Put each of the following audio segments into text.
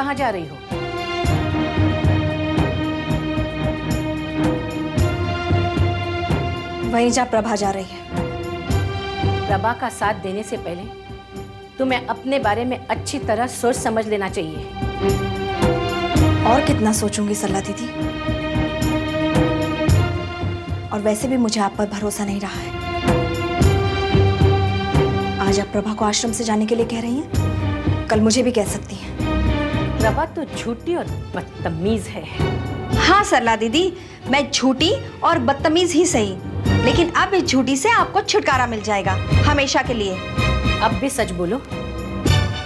कहाँ जा रही हो? वहीं जहाँ प्रभा जा रही है। प्रभा का साथ देने से पहले तुम्हें अपने बारे में अच्छी तरह सोच समझ लेना चाहिए। और कितना सोचूंगी सरला दीदी, और वैसे भी मुझे आप पर भरोसा नहीं रहा है। आज आप प्रभा को आश्रम से जाने के लिए कह रही हैं, कल मुझे भी कह सकती हैं। प्रभा तो झूठी और बदतमीज है। हाँ सरला दीदी, मैं झूठी और बदतमीज ही सही, लेकिन अब इस झूठी से आपको छुटकारा मिल जाएगा हमेशा के लिए। अब भी सच बोलो,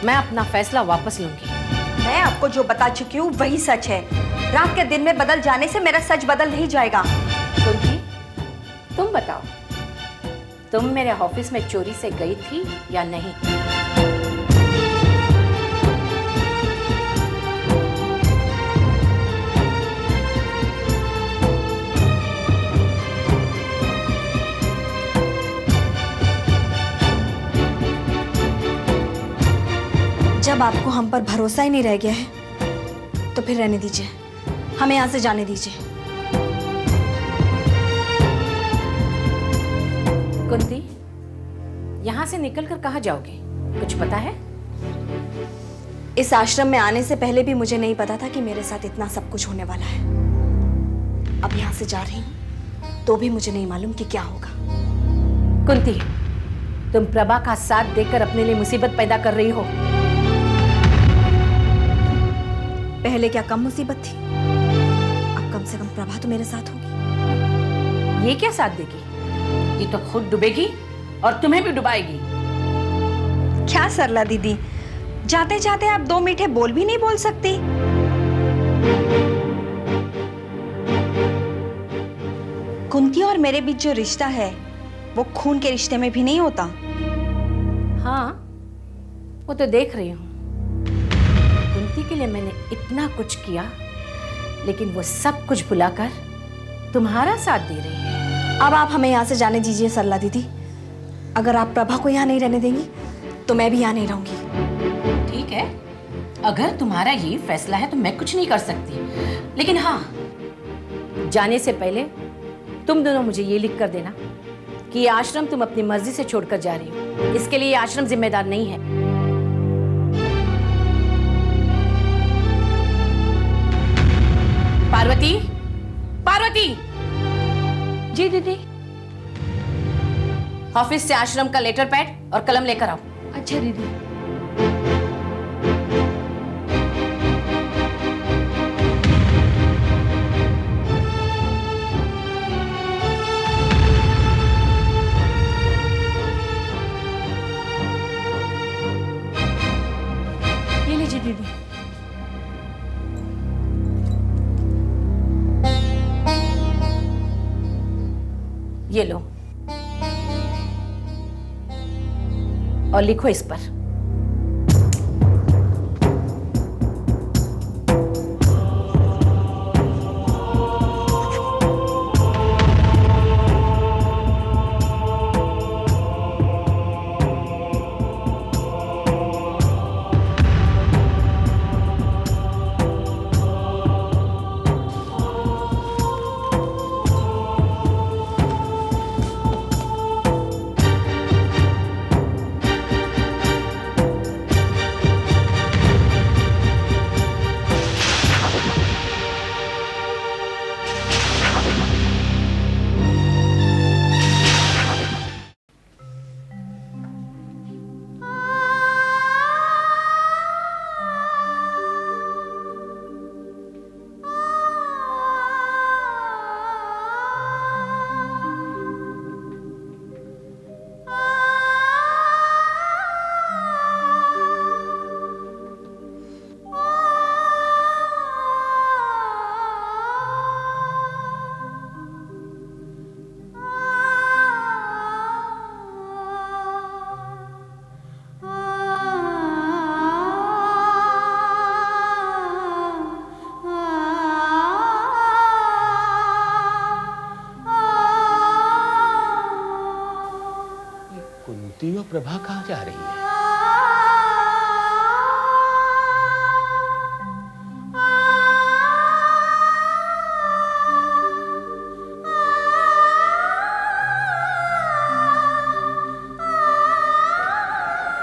मैं अपना फैसला वापस लूंगी। मैं आपको जो बता चुकी हूँ वही सच है। रात के दिन में बदल जाने से मेरा सच बदल नहीं जाएगा। कुंती, तुम बताओ, तुम मेरे ऑफिस में चोरी से गई थी या नहीं? जब आपको हम पर भरोसा ही नहीं रह गया है तो फिर रहने दीजिए, हमें यहाँ से जाने दीजिए। कुंती, यहाँ से निकलकर कहाँ जाओगे, कुछ पता है? इस आश्रम में आने से पहले भी मुझे नहीं पता था कि मेरे साथ इतना सब कुछ होने वाला है। अब यहाँ से जा रही हूँ तो भी मुझे नहीं मालूम कि क्या होगा। कुंती, तुम प्रभा का साथ देकर अपने लिए मुसीबत पैदा कर रही हो। पहले क्या कम मुसीबत थी? अब कम से कम प्रभा तो मेरे साथ होगी। ये क्या साथ देगी? ये तो खुद डूबेगी और तुम्हें भी डुबाएगी। क्या सरला दीदी, जाते जाते आप दो मीठे बोल भी नहीं बोल सकती? कुंती और मेरे बीच जो रिश्ता है वो खून के रिश्ते में भी नहीं होता। हाँ, वो तो देख रही हूँ। कुंती के लिए मैंने इतना कुछ किया, लेकिन वो सब कुछ भुलाकर तुम्हारा साथ दे रही है। अब आप हमें यहाँ से जाने दीजिए सरला दीदी। अगर आप प्रभा को यहाँ नहीं रहने देंगी तो मैं भी यहाँ नहीं रहूंगी। ठीक है, अगर तुम्हारा ये फैसला है तो मैं कुछ नहीं कर सकती, लेकिन हाँ, जाने से पहले तुम दोनों मुझे ये लिख कर देना कि ये आश्रम तुम अपनी मर्जी से छोड़कर जा रही हो। इसके लिए ये आश्रम जिम्मेदार नहीं है। पार्वती, पार्वती! जी दीदी। ऑफिस से आश्रम का लेटर पैड और कलम लेकर आओ। अच्छा दीदी। ये लीजिए दीदी। ये लो और लिखो इस पर। कुंती और प्रभा कहाँ जा रही है?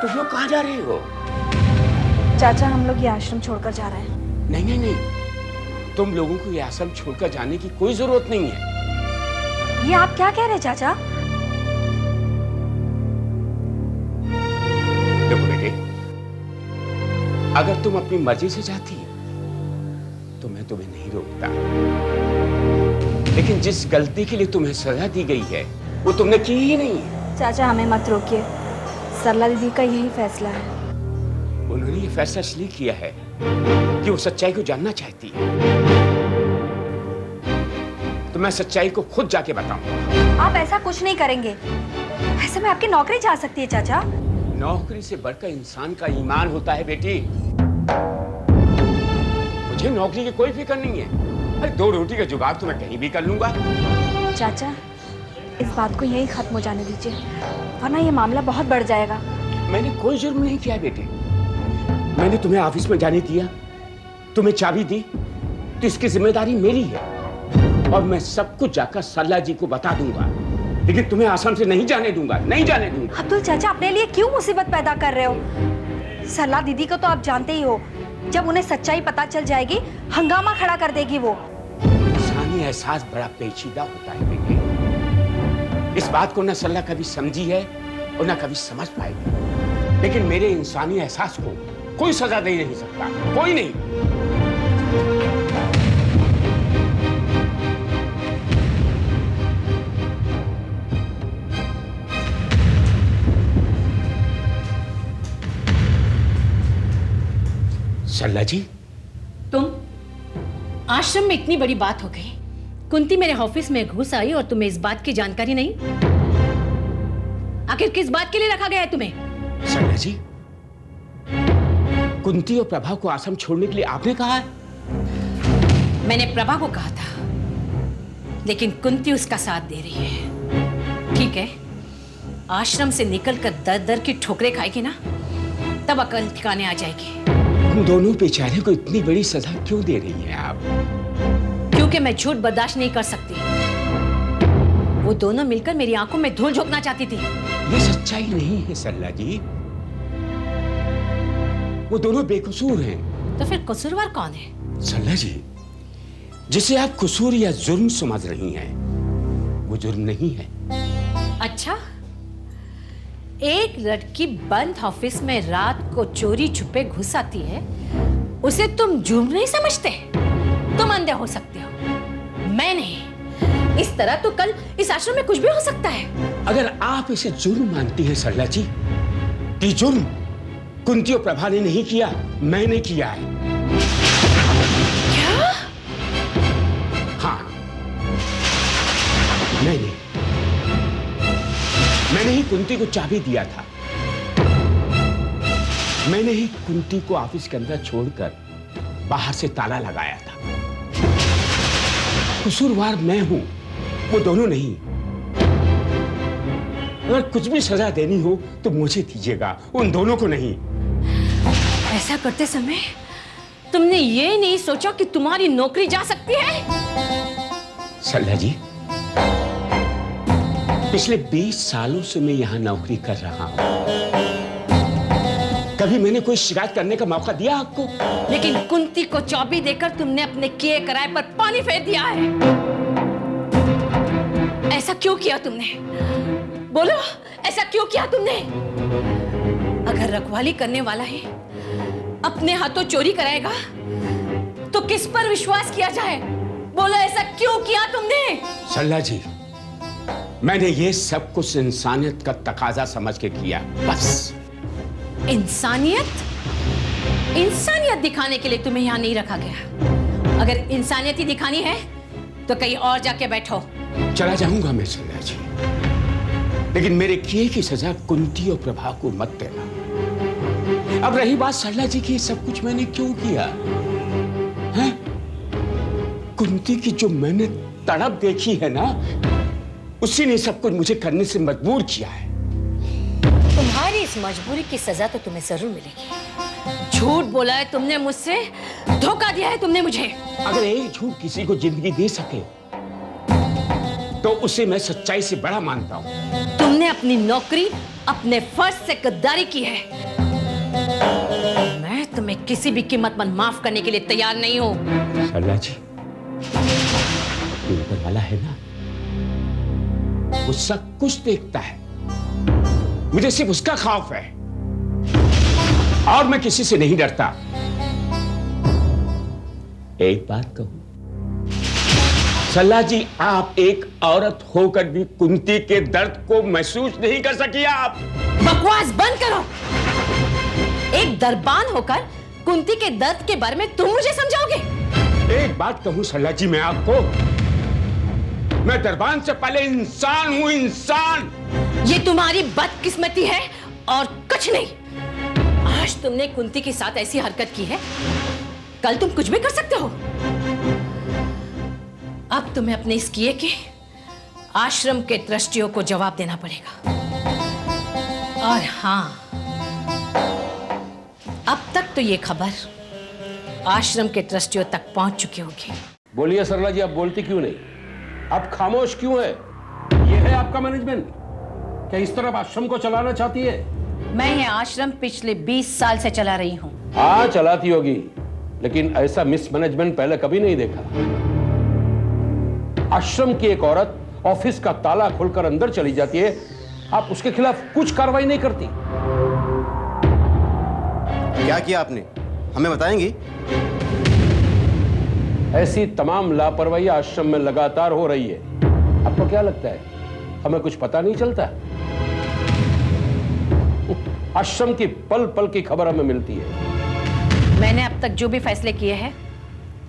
तुम लोग कहाँ जा रहे हो? चाचा, हम लोग ये आश्रम छोड़कर जा रहे हैं। नहीं नहीं नहीं, तुम लोगों को ये आश्रम छोड़कर जाने की कोई जरूरत नहीं है। ये आप क्या कह रहे हैं चाचा? देखो बेटे, अगर तुम अपनी मर्जी से चाहती तो मैं तुम्हें नहीं रोकता, लेकिन जिस गलती के लिए तुम्हें सजा दी गई है वो तुमने की ही नहीं है। चाचा, हमें मत रोकिए, सरला दीदी का यही फैसला है। उन्होंने ये फैसला इसलिए किया है कि वो सच्चाई को जानना चाहती है, तो मैं सच्चाई को खुद जाके बताऊंगा। आप ऐसा कुछ नहीं करेंगे, ऐसे में आपकी नौकरी जा सकती है चाचा। नौकरी से बढ़कर इंसान का ईमान होता है बेटी। मुझे नौकरी की कोई फिक्र नहीं है। अरे 2 रोटी का जुगाड़ तो मैं कहीं भी कर लूंगा। चाचा, इस बात को यही खत्म हो जाने दीजिए, वरना ये मामला बहुत बढ़ जाएगा। मैंने कोई जुर्म नहीं किया बेटे। मैंने तुम्हें ऑफिस में जाने दिया, तुम्हें चाबी दी, तो इसकी जिम्मेदारी मेरी है और मैं सब कुछ जाकर सरला जी को बता दूंगा, लेकिन तुम्हें आश्रम से नहीं जाने दूंगा, नहीं जाने दूंगा। अब्दुल चाचा, अपने लिए क्यों मुसीबत पैदा कर रहे हो? सरला दीदी को तो आप जानते ही हो, जब उन्हें सच्चाई पता चल जाएगी हंगामा खड़ा कर देगी वो। इंसानी एहसास बड़ा पेचीदा होता है बेटे। इस बात को न सरला कभी समझी है और न कभी समझ पाएगी, लेकिन मेरे इंसानी एहसास को कोई सजा दे नहीं सकता, कोई नहीं। सरला जी, तुम आश्रम में इतनी बड़ी बात हो गई, कुंती मेरे ऑफिस में घुस आई और तुम्हें इस बात की जानकारी नहीं? आखिर किस बात के लिए रखा गया है तुम्हें? सरला जी, कुंती और प्रभा को आश्रम छोड़ने के लिए आपने कहा है? मैंने प्रभा को कहा था, लेकिन कुंती उसका साथ दे रही है। ठीक है, आश्रम से निकलकर दर दर की ठोकरें खाएगी ना, तब अकल ठिकाने आ जाएगी। उन दोनों बेचारे को इतनी बड़ी सजा क्यों दे रही हैं आप? क्योंकि मैं झूठ बर्दाश्त नहीं कर सकती। वो दोनों मिलकर मेरी आंखों में धूल झोंकना चाहती थी। ये सच्चाई नहीं है सरला जी, वो दोनों बेकसूर हैं। तो फिर कसूरवार कौन है? सरला जी, जिसे आप कसूर या जुर्म समझ रही हैं, वो जुर्म नहीं है। अच्छा, एक लड़की बंद ऑफिस में रात को चोरी छुपे घुस आती है, उसे तुम जुर्म नहीं समझते? तुम अंधे हो सकते हो, मैं नहीं। इस तरह तो कल इस आश्रम में कुछ भी हो सकता है। अगर आप इसे जुर्म मानती हैं सरला जी, तो जुर्म कुंती और प्रभा ने नहीं किया, मैंने किया है। क्या? हाँ, मैंने ही कुंती को चाबी दिया था। मैंने ही कुंती को ऑफिस के अंदर छोड़कर बाहर से ताला लगाया था। कसूरवार मैं हूं, वो दोनों नहीं। अगर कुछ भी सजा देनी हो तो मुझे दीजिएगा, उन दोनों को नहीं। ऐसा करते समय तुमने ये नहीं सोचा कि तुम्हारी नौकरी जा सकती है? सरला जी, पिछले 20 सालों से मैं यहां नौकरी कर रहा हूं। कभी मैंने कोई शिकायत करने का मौका दिया आपको? लेकिन कुंती को चाबी देकर तुमने अपने किए कराए पर पानी फेर दिया है। ऐसा क्यों किया तुमने? बोलो, ऐसा क्यों किया तुमने? अगर रखवाली करने वाला है अपने हाथों चोरी कराएगा तो किस पर विश्वास किया जाए? बोलो, ऐसा क्यों किया तुमने? सरला जी, मैंने ये सब कुछ इंसानियत का तकाजा समझ के किया, बस। इंसानियत? इंसानियत दिखाने के लिए तुम्हें यहां नहीं रखा गया। अगर इंसानियत ही दिखानी है तो कहीं और जाके बैठो। चला जाऊंगा मैं सरला जी, लेकिन मेरे किए की सजा कुंती और प्रभा को मत देना। अब रही बात सरला जी की, सब कुछ मैंने क्यों किया है? कुंती की जो मैंने तड़प देखी है ना, उसी ने सब कुछ मुझे करने से मजबूर किया है। तुम्हारी इस मजबूरी की सजा तो तुम्हें जरूर मिलेगी। झूठ बोला है तुमने मुझसे, धोखा दिया है तुमने मुझे। अगर एक झूठ किसी को जिंदगी दे सके तो उसे मैं सच्चाई से बड़ा मानता हूं। तुमने अपनी नौकरी, अपने फर्ज से गद्दारी की है। मैं तुम्हें किसी भी कीमत पर माफ करने के लिए तैयार नहीं हूं। सरला जी, ये ऊपर वाला है ना, वो सब कुछ देखता है। मुझे सिर्फ उसका खौफ है और मैं किसी से नहीं डरता। एक बात कहूं सरला जी, आप एक औरत होकर भी कुंती के दर्द को महसूस नहीं कर सकी। आप बकवास बंद करो। एक दरबान होकर कुंती के दर्द के बारे में तुम मुझे समझाओगे? एक बात कहूं सरला जी मैं आपको, मैं दरबान से पहले इंसान हूं, इंसान। ये तुम्हारी बदकिस्मती है और कुछ नहीं। आज तुमने कुंती के साथ ऐसी हरकत की है, कल तुम कुछ भी कर सकते हो। अब तुम्हें अपने इस किए के आश्रम के ट्रस्टियों को जवाब देना पड़ेगा। और हां, अब तक तो ये खबर आश्रम के ट्रस्टियों तक पहुंच चुकी होगी। बोलिए सरला जी, आप बोलती क्यों नहीं? आप खामोश क्यों है? ये है आपका मैनेजमेंट? क्या इस तरह आश्रम को चलाना चाहती है? मैं ये आश्रम पिछले 20 साल से चला रही हूं। हाँ, चलाती होगी, लेकिन ऐसा मिसमैनेजमेंट पहले कभी नहीं देखा। आश्रम की एक औरत ऑफिस का ताला खोलकर अंदर चली जाती है, आप उसके खिलाफ कुछ कार्रवाई नहीं करती। क्या किया आपने, हमें बताएंगी? ऐसी तमाम लापरवाही आश्रम में लगातार हो रही है। आपको क्या लगता है हमें कुछ पता नहीं चलता? आश्रम की पल पल की खबर हमें मिलती है। मैंने अब तक जो भी फैसले किए हैं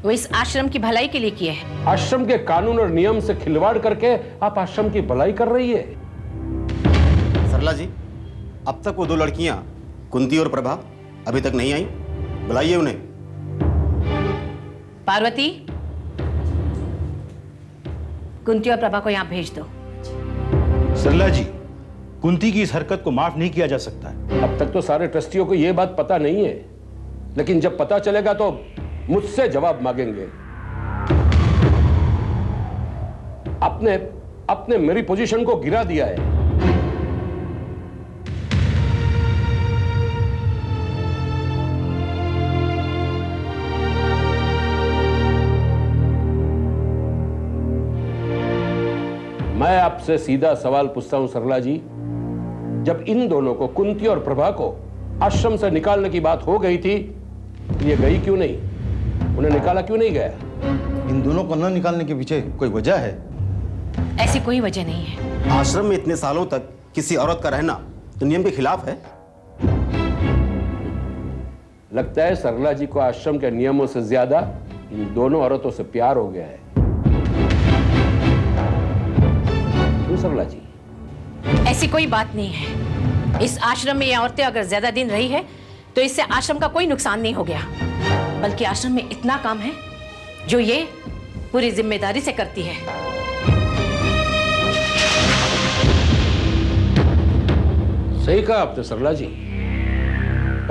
वो इस आश्रम की भलाई के लिए किए हैं। आश्रम के कानून और नियम से खिलवाड़ करके आप आश्रम की भलाई कर रही है। सरला जी, अब तक वो दो लड़कियां कुंती और प्रभा अभी तक नहीं आई, बुलाइए उन्हें। पार्वती, कुंती और प्रभा को यहां भेज दो। सरला जी, कुंती की इस हरकत को माफ नहीं किया जा सकता है। अब तक तो सारे ट्रस्टियों को यह बात पता नहीं है, लेकिन जब पता चलेगा तो मुझसे जवाब मांगेंगे। आपने मेरी पोजीशन को गिरा दिया है। मैं आपसे सीधा सवाल पूछता हूं सरला जी, जब इन दोनों को, कुंती और प्रभा को, आश्रम से निकालने की बात हो गई थी, ये गई क्यों नहीं? उन्हें निकाला क्यों नहीं गया? इन दोनों को न निकालने के पीछे कोई वजह है? ऐसी कोई वजह नहीं है। आश्रम में इतने सालों तक किसी औरत का रहना तो नियम के खिलाफ है। लगता है सरला जी को आश्रम के नियमों से ज्यादा इन दोनों औरतों से प्यार हो गया है। क्यों सरला जी? ऐसी कोई बात नहीं है। इस आश्रम में ये औरतें अगर ज्यादा दिन रही है तो इससे आश्रम का कोई नुकसान नहीं हो गया, बल्कि आश्रम में इतना काम है जो ये पूरी जिम्मेदारी से करती है। सही कहा आपने सरला जी।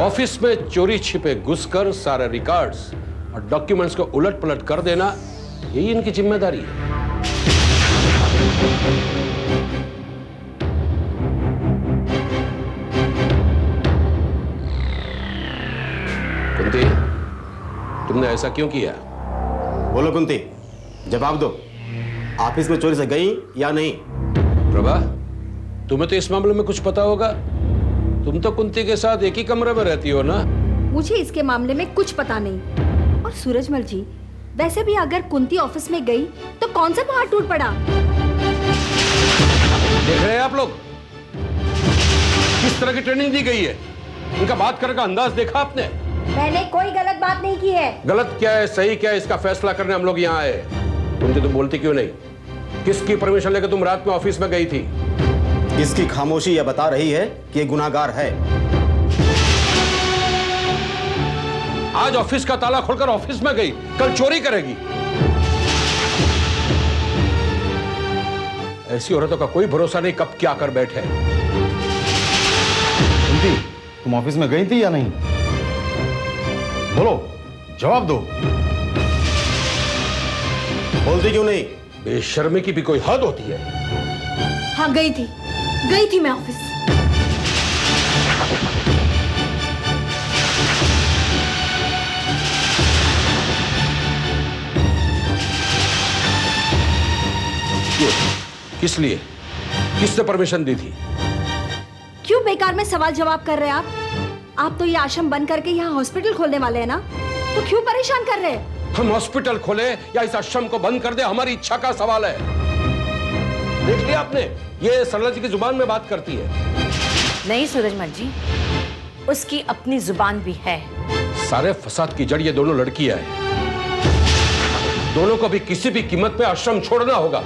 ऑफिस में चोरी छिपे घुसकर सारे रिकॉर्ड्स और डॉक्यूमेंट्स को उलट पलट कर देना, यही इनकी जिम्मेदारी है। कुंती, तुमने ऐसा क्यों किया? बोलो कुंती, जवाब दो। ऑफिस में चोरी से गई या नहीं? प्रभा, तुम्हें तो इस मामले में कुछ पता होगा। तुम तो कुंती के साथ एक ही कमरे में रहती हो ना? मुझे इसके मामले में कुछ पता नहीं। और सूरजमल जी, वैसे भी अगर कुंती ऑफिस में गई तो कौन सा पहाड़ टूट पड़ा? देख रहे हैं आप लोग किस तरह की ट्रेनिंग दी गई है? उनका बात करने का अंदाज देखा आपने? मैंने कोई गलत बात नहीं की है। गलत क्या है, सही क्या है, इसका फैसला करने हम लोग यहाँ आए। कुंती, तुम बोलती क्यों नहीं? किसकी परमिशन लेकर तुम रात में ऑफिस में गई थी? इसकी खामोशी यह बता रही है कि ये गुनाहगार है। आज ऑफिस का ताला खोलकर ऑफिस में गई, कल चोरी करेगी। ऐसी औरतों का कोई भरोसा नहीं, कब क्या कर बैठे। कुंती, तुम ऑफिस में गई थी या नहीं? बोलो, जवाब दो। बोलती क्यों नहीं? बेशर्मी की भी कोई हद होती है। हाँ गई थी मैं ऑफिस। क्यों? किस लिए? किसने परमिशन दी थी? क्यों बेकार में सवाल जवाब कर रहे हैं आप तो ये आश्रम बंद करके यहाँ हॉस्पिटल खोलने वाले हैं ना, तो क्यों परेशान कर रहे हैं? हम हॉस्पिटल खोले या इस आश्रम को बंद कर दे, हमारी इच्छा का सवाल है। देख लिया आपने, ये सरला जी की जुबान में बात करती है। नहीं सूरजमल जी, उसकी अपनी जुबान भी है। सारे फसाद की जड़ ये दोनों लड़कियां हैं। दोनों को भी किसी भी कीमत पे आश्रम छोड़ना होगा।